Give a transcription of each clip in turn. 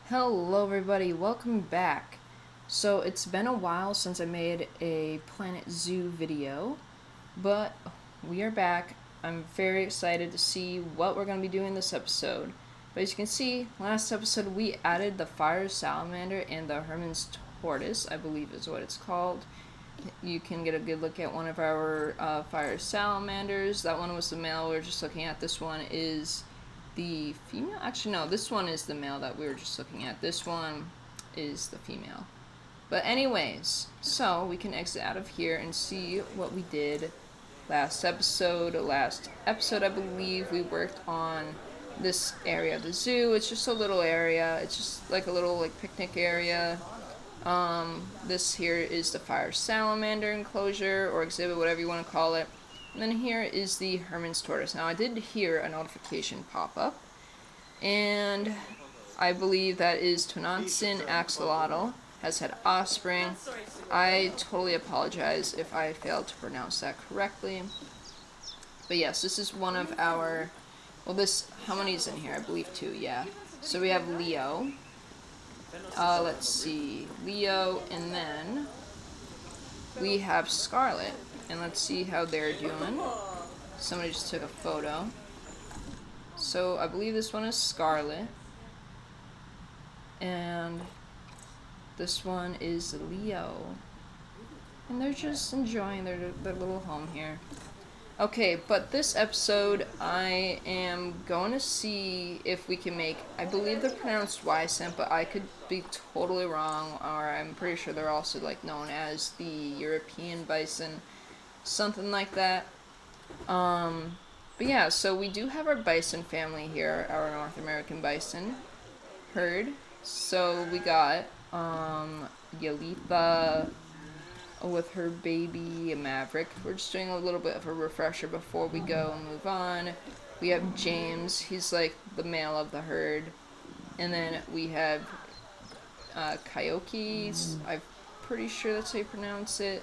Hello everybody, welcome back. So it's been a while since I made a Planet Zoo video, but we are back. I'm very excited to see what we're going to be doing this episode. But as you can see, last episode we added the fire salamander and the Herman's tortoise, I believe is what it's called. You can get a good look at one of our fire salamanders. That one was the male we were just looking at. This one is the female? Actually, no, this one is the male that we were just looking at. This one is the female. But anyways, so we can exit out of here and see what we did last episode. Last episode, I believe, we worked on this area of the zoo. It's just a little area. It's just like a little picnic area. This here is the fire salamander enclosure or exhibit, whatever you want to call it. And then here is the Herman's tortoise. Now I did hear a notification pop up, and I believe that is Tonantzin axolotl, has had offspring. I totally apologize if I failed to pronounce that correctly. But yes, this is one of our, how many is in here? I believe 2, yeah. So we have Leo. Let's see, Leo, and then we have Scarlet. And let's see how they're doing. Somebody just took a photo. So I believe this one is Scarlet. And this one is Leo. And they're just enjoying their little home here. Okay, but this episode I am going to see if we can make, I believe they're pronounced wisent, but I could be totally wrong, or I'm pretty sure they're also known as the European bison, something like that. But yeah, so we do have our bison family here, our North American bison herd. So we got Yalitha with her baby Maverick. We're just doing a little bit of a refresher before we go and move on. We have James, he's like the male of the herd. And then we have Coyotes, I'm pretty sure that's how you pronounce it.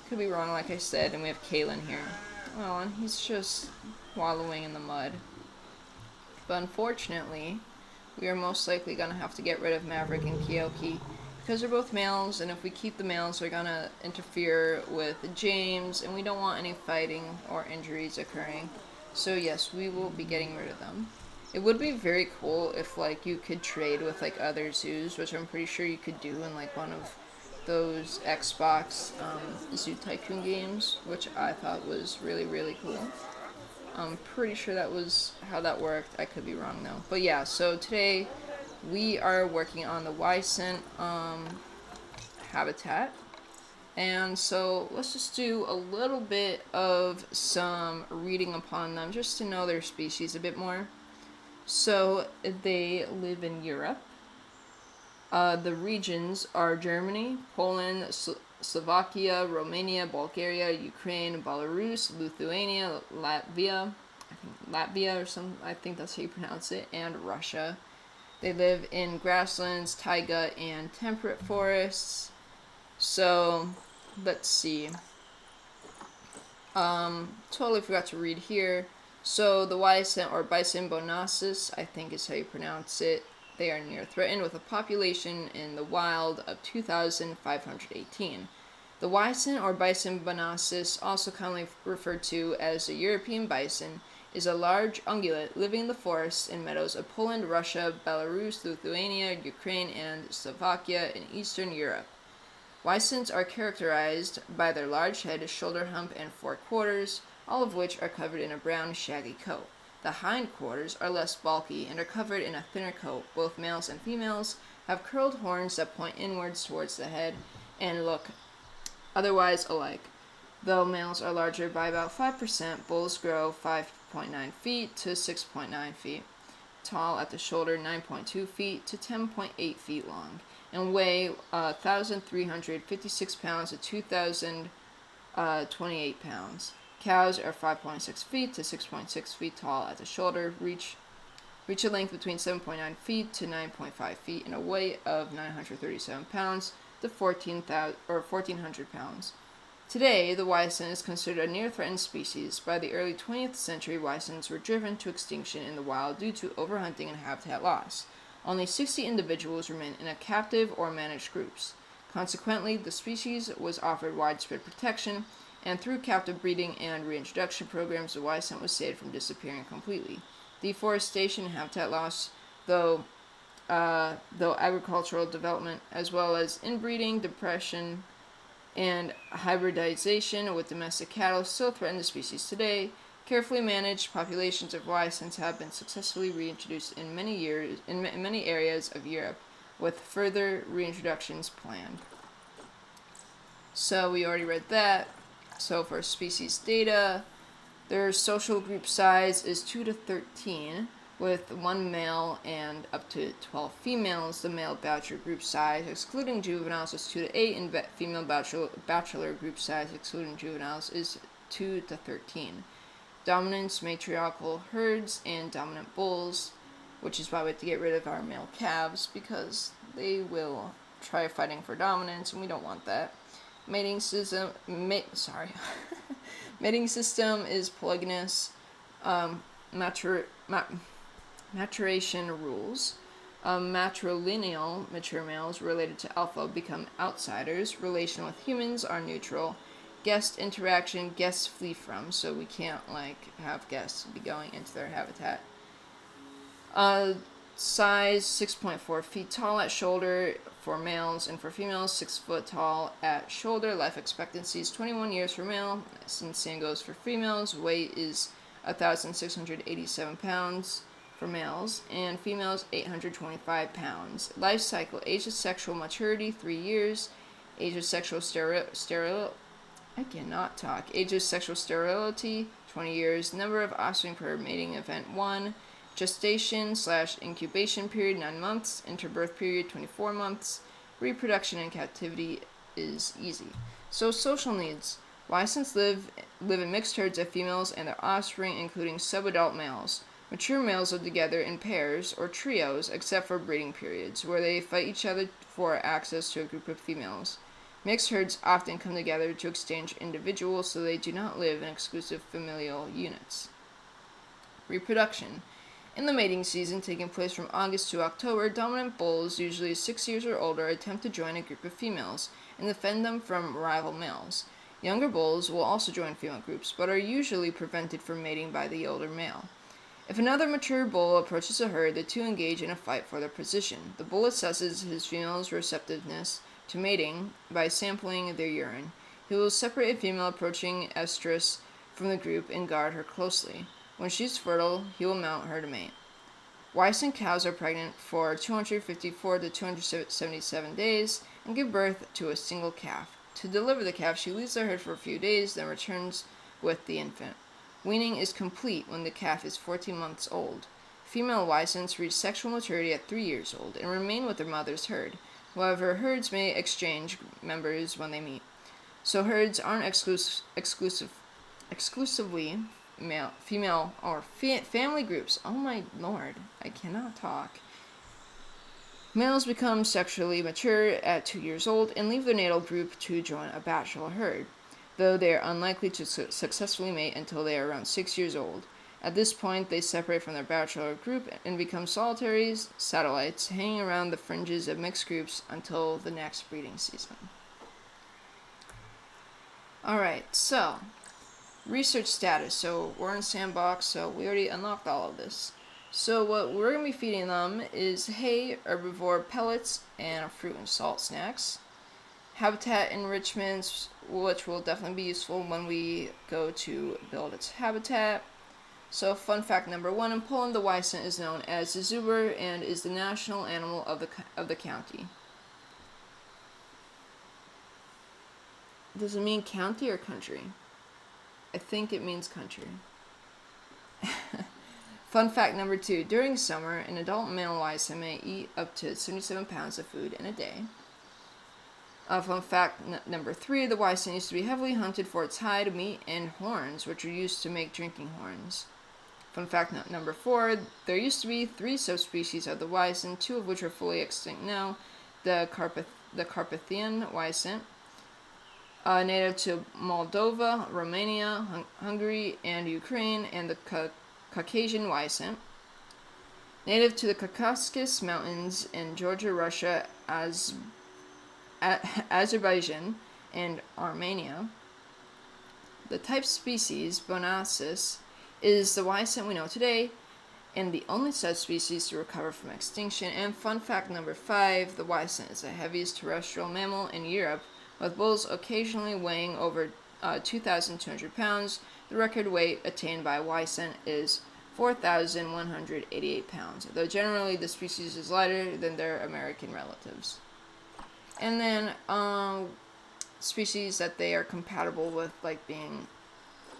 Could be wrong, like I said. And we have Kalen here. Oh, and he's just wallowing in the mud. But unfortunately, we are most likely going to have to get rid of Maverick and Kyoki because they're both males, and if we keep the males, they're going to interfere with James, and we don't want any fighting or injuries occurring. So yes, we will be getting rid of them. It would be very cool if you could trade with other zoos, which I'm pretty sure you could do in one of those Xbox Zoo Tycoon games, which I thought was really, really cool. I'm pretty sure that was how that worked. I could be wrong though. But yeah, so today we are working on the wisent habitat. And so let's just do a little bit of some reading upon them just to know their species a bit more. So they live in Europe. The regions are Germany, Poland, Slovakia, Romania, Bulgaria, Ukraine, Belarus, Lithuania, Latvia, I think that's how you pronounce it, and Russia. They live in grasslands, taiga, and temperate forests. So, let's see. Totally forgot to read here. So, the wisent or Bison bonasis, I think is how you pronounce it. They are near threatened with a population in the wild of 2,518. The wisent or Bison bonasis, also commonly referred to as the European bison, is a large ungulate living in the forests and meadows of Poland, Russia, Belarus, Lithuania, Ukraine, and Slovakia in Eastern Europe. Wisents are characterized by their large head, shoulder hump, and forequarters, all of which are covered in a brown, shaggy coat. The hindquarters are less bulky and are covered in a thinner coat. Both males and females have curled horns that point inwards towards the head and look otherwise alike. Though males are larger by about 5%, bulls grow 5.9 feet to 6.9 feet tall at the shoulder, 9.2 feet to 10.8 feet long, and weigh 1,356 pounds to 2,028 pounds. Cows are 5.6 feet to 6.6 feet tall at the shoulder, reach a length between 7.9 feet to 9.5 feet, and a weight of 937 pounds to 1,400 pounds. Today, the wisent is considered a near-threatened species. By the early 20th century, wisents were driven to extinction in the wild due to overhunting and habitat loss. Only 60 individuals remain in a captive or managed groups. Consequently, the species was offered widespread protection, and through captive breeding and reintroduction programs, the wisent was saved from disappearing completely. Deforestation and habitat loss, though agricultural development, as well as inbreeding, depression, and hybridization with domestic cattle still threaten the species today. Carefully managed populations of wisents have been successfully reintroduced in many areas of Europe, with further reintroductions planned. So we already read that. So for species data, their social group size is 2 to 13, with 1 male and up to 12 females. The male bachelor group size, excluding juveniles, is 2 to 8, and female bachelor group size, excluding juveniles, is 2 to 13. Dominance, matriarchal herds, and dominant bulls, which is why we have to get rid of our male calves, because they will try fighting for dominance, and we don't want that. Mating system mating system is polygynous. Maturation rules. Matrilineal mature males related to alpha become outsiders. Relation with humans are neutral. Guest interaction, guests flee from, so we can't have guests be going into their habitat. Size 6.4 feet tall at shoulder for males, and for females 6 foot tall at shoulder. Life expectancy is 21 years for male, and same goes for females. Weight is 1,687 pounds for males, and females 825 pounds. Life cycle: age of sexual maturity 3 years. Age of sexual Age of sexual sterility 20 years. Number of offspring per mating event 1. Gestation/incubation period 9 months. Interbirth period 24 months. Reproduction in captivity is easy. So social needs. Wisents live in mixed herds of females and their offspring, including subadult males. Mature males live together in pairs or trios, except for breeding periods, where they fight each other for access to a group of females. Mixed herds often come together to exchange individuals, so they do not live in exclusive familial units. Reproduction. In the mating season, taking place from August to October, dominant bulls, usually 6 years or older, attempt to join a group of females and defend them from rival males. Younger bulls will also join female groups, but are usually prevented from mating by the older male. If another mature bull approaches a herd, the two engage in a fight for their position. The bull assesses his female's receptiveness to mating by sampling their urine. He will separate a female approaching estrus from the group and guard her closely. When she's fertile, he will mount her to mate. Wisent cows are pregnant for 254 to 277 days and give birth to a single calf. To deliver the calf, she leaves the herd for a few days, then returns with the infant. Weaning is complete when the calf is 14 months old. Female wisents reach sexual maturity at 3 years old and remain with their mother's herd. However, herds may exchange members when they meet. So herds aren't exclusively female, or family groups. Oh my lord, I cannot talk. Males become sexually mature at 2 years old and leave their natal group to join a bachelor herd, though they are unlikely to successfully mate until they are around 6 years old. At this point, they separate from their bachelor group and become solitary satellites, hanging around the fringes of mixed groups until the next breeding season. Alright, so research status. So we're in Sandbox, so we already unlocked all of this. So what we're going to be feeding them is hay, herbivore pellets, and fruit and salt snacks. Habitat enrichments, which will definitely be useful when we go to build its habitat. So fun fact number 1, in Poland the wisent is known as the zubr and is the national animal of the county. Does it mean county or country? I think it means country. Fun fact number 2, during summer, an adult male wisent may eat up to 77 pounds of food in a day. Fun fact number 3, the wisent used to be heavily hunted for its hide, meat, and horns, which are used to make drinking horns. Fun fact number 4, there used to be 3 subspecies of the wisent, 2 of which are fully extinct now. The Carpathian wisent, native to Moldova, Romania, Hungary, and Ukraine, and the Caucasian wisent. Native to the Caucasus Mountains in Georgia, Russia, Azerbaijan, and Armenia. The type species, Bonacis, is the wisent we know today, and the only such species to recover from extinction. And fun fact number 5, the wisent is the heaviest terrestrial mammal in Europe, with bulls occasionally weighing over 2,200 pounds. The record weight attained by wisent is 4,188 pounds, though generally the species is lighter than their American relatives. And then species that they are compatible with, like being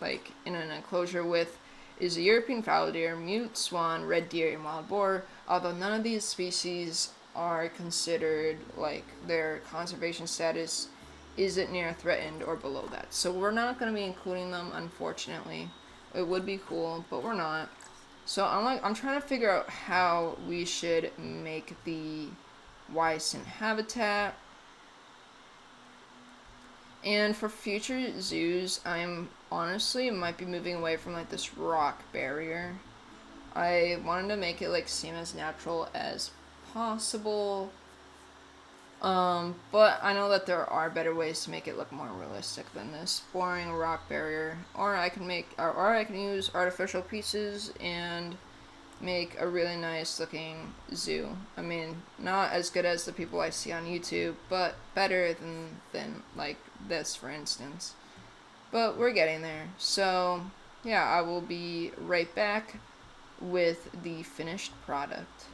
like in an enclosure with, is the European fallow deer, mute swan, red deer, and wild boar, although none of these species are considered, like, their conservation status isn't near threatened or below that. So we're not going to be including them, unfortunately. It would be cool, but we're not. So I'm trying to figure out how we should make the wisent habitat. And for future zoos, I'm honestly might be moving away from like this rock barrier. I wanted to make it like seem as natural as possible. But I know that there are better ways to make it look more realistic than this boring rock barrier. Or I can use artificial pieces and make a really nice looking zoo. I mean, not as good as the people I see on YouTube, but better than like this, for instance. But we're getting there. So, yeah, I will be right back with the finished product.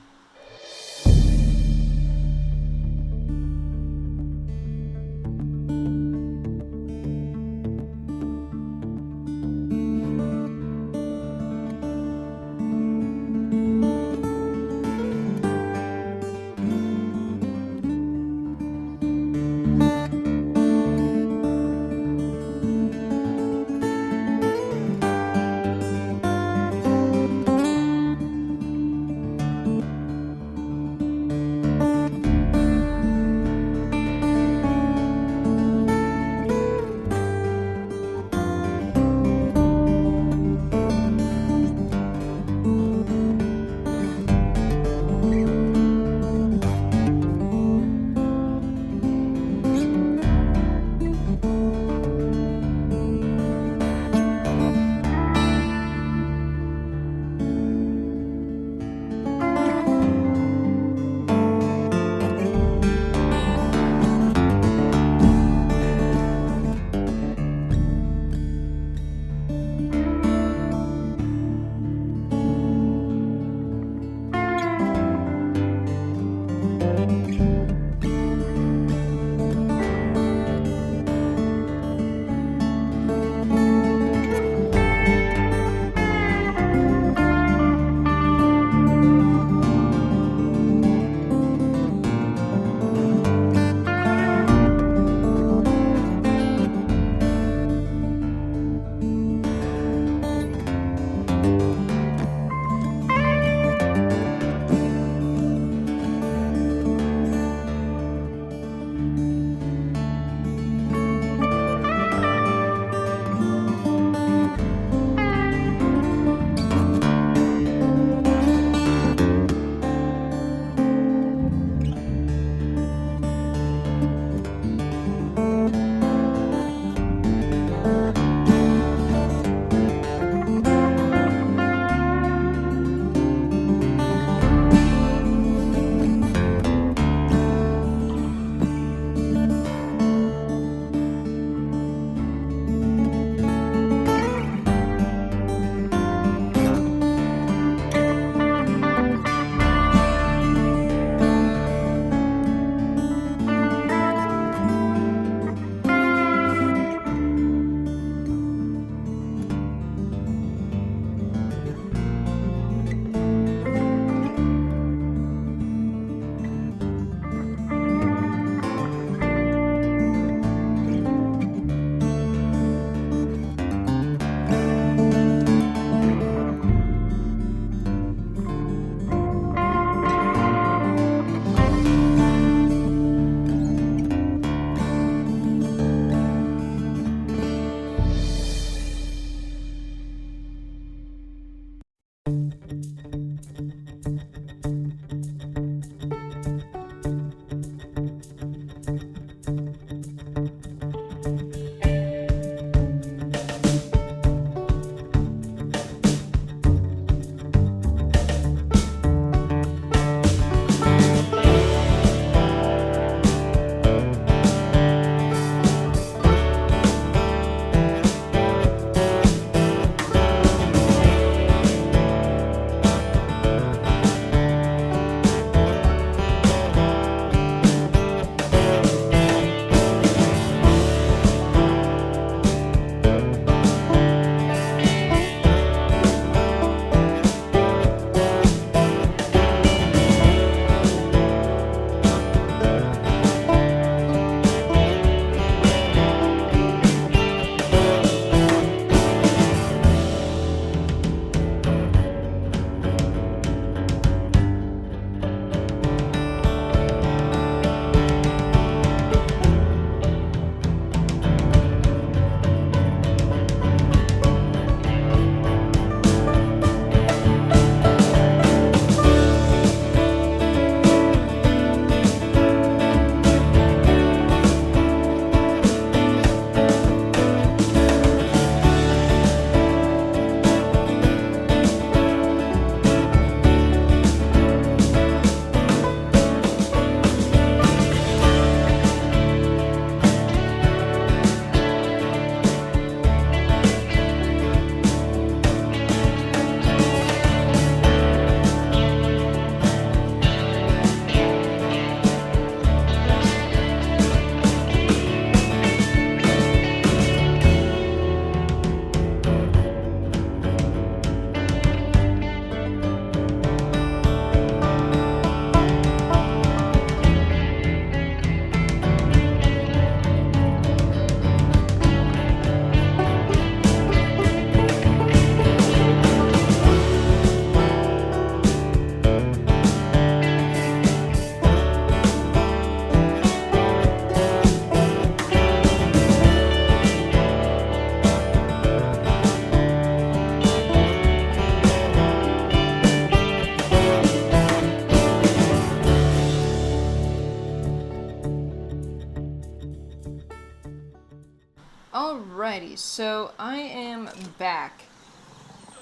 Alrighty, so I am back.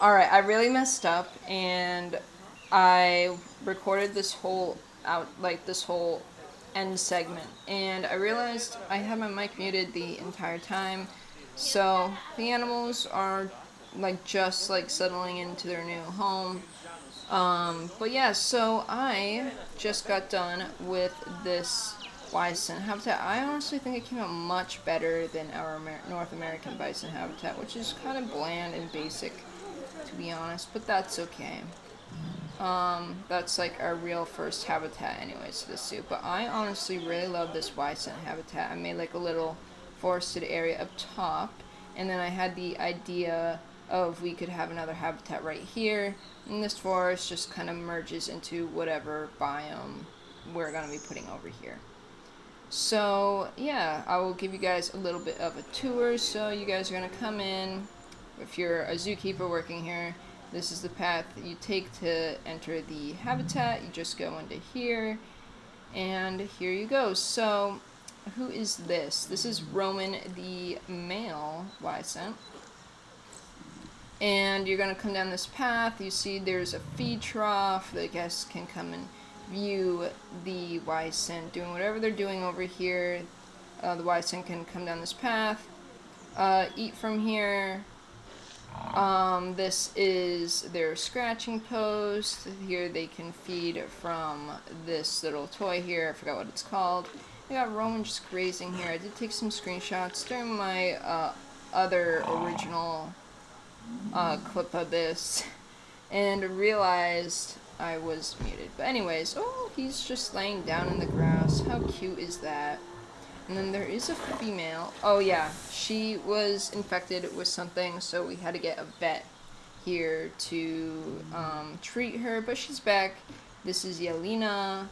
Alright, I really messed up and I recorded this whole this whole end segment, and I realized I had my mic muted the entire time. So the animals are just settling into their new home. But yeah, so I just got done with this bison habitat. I honestly think it came out much better than our North American bison habitat, which is kind of bland and basic, to be honest, but that's okay. That's like our real first habitat anyways to the zoo, but I honestly really love this bison habitat. I made like a little forested area up top, and then I had the idea of we could have another habitat right here, and this forest just kind of merges into whatever biome we're going to be putting over here. So yeah, I will give you guys a little bit of a tour. So you guys are going to come in. If you're a zookeeper working here, this is the path you take to enter the habitat. You just go into here, and here you go. So who is this? This is Roman, the male wisent. And you're going to come down this path. You see there's a feed trough. The guests can come and view the wisent doing whatever they're doing over here. The wisent can come down this path, eat from here. This is their scratching post. Here they can feed from this little toy here. I forgot what it's called. I got Roman just grazing here. I did take some screenshots during my other original clip of this and realized I was muted. But anyways, oh, he's just laying down in the grass. How cute is that? And then there is a female. Oh yeah, she was infected with something, so we had to get a vet here to treat her, but she's back. This is Yelena.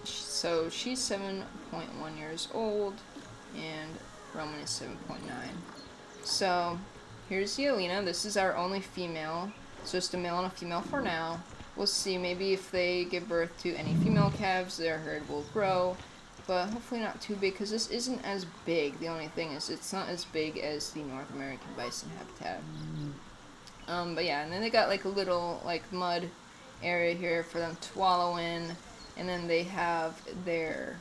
So she's 7.1 years old, and Roman is 7.9. So here's Yelena. This is our only female. It's just a male and a female for now. We'll see. Maybe if they give birth to any female calves, their herd will grow. But hopefully not too big, because this isn't as big. The only thing is it's not as big as the North American bison habitat. But yeah, and then they got like a little mud area here for them to wallow in, and then they have their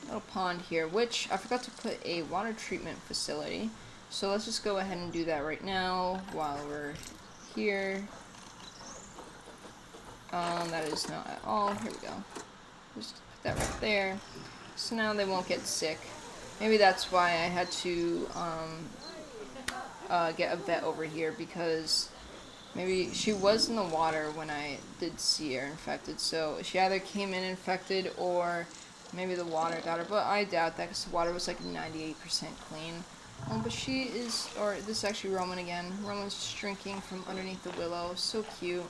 little pond here, which I forgot to put a water treatment facility. So let's just go ahead and do that right now while we're here. That is not at all. Here we go. Just that right there, so now they won't get sick. Maybe that's why I had to get a vet over here, because maybe she was in the water when I did see her infected, so she either came in infected or maybe the water got her, but I doubt that because the water was like 98% clean. But she is, or this is actually Roman again. Roman's just drinking from underneath the willow. So cute.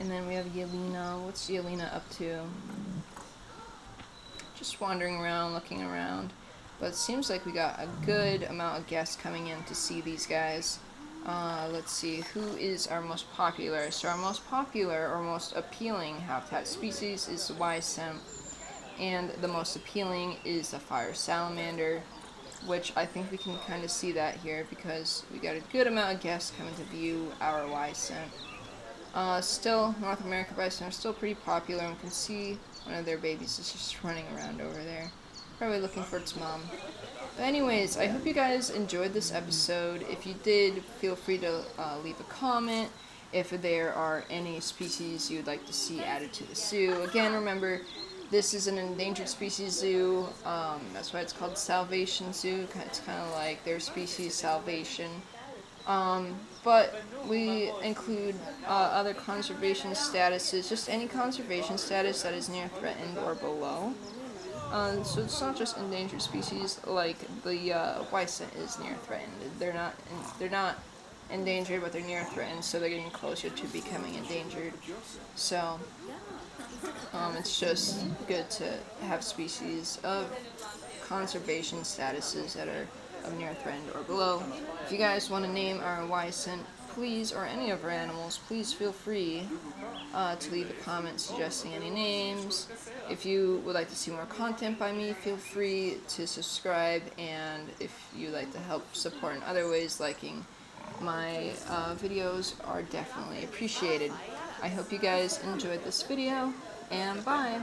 And then we have Yelena. What's Yelena up to? Just wandering around, looking around. But it seems like we got a good amount of guests coming in to see these guys. Let's see, who is our most popular? So our most popular or most appealing habitat species is the wisent. And the most appealing is the fire salamander, which I think we can kind of see that here because we got a good amount of guests coming to view our wisent. Still, North American bison are still pretty popular, and we can see one of their babies is just running around over there, probably looking for its mom. But anyways, I hope you guys enjoyed this episode. If you did, feel free to leave a comment if there are any species you'd like to see added to the zoo. Again, remember, this is an endangered species zoo. That's why it's called Salvation Zoo. It's kind of like their species salvation. But we include other conservation statuses, just any conservation status that is near threatened or below. So it's not just endangered species like the wisent is near threatened. They're not endangered, but they're near threatened, so they're getting closer to becoming endangered. So it's just good to have species of conservation statuses that are of near threatened or below. If you guys want to name our wisent, please, or any of our animals, please feel free to leave a comment suggesting any names. If you would like to see more content by me, feel free to subscribe, and if you'd like to help support in other ways, liking my videos are definitely appreciated. I hope you guys enjoyed this video, and bye!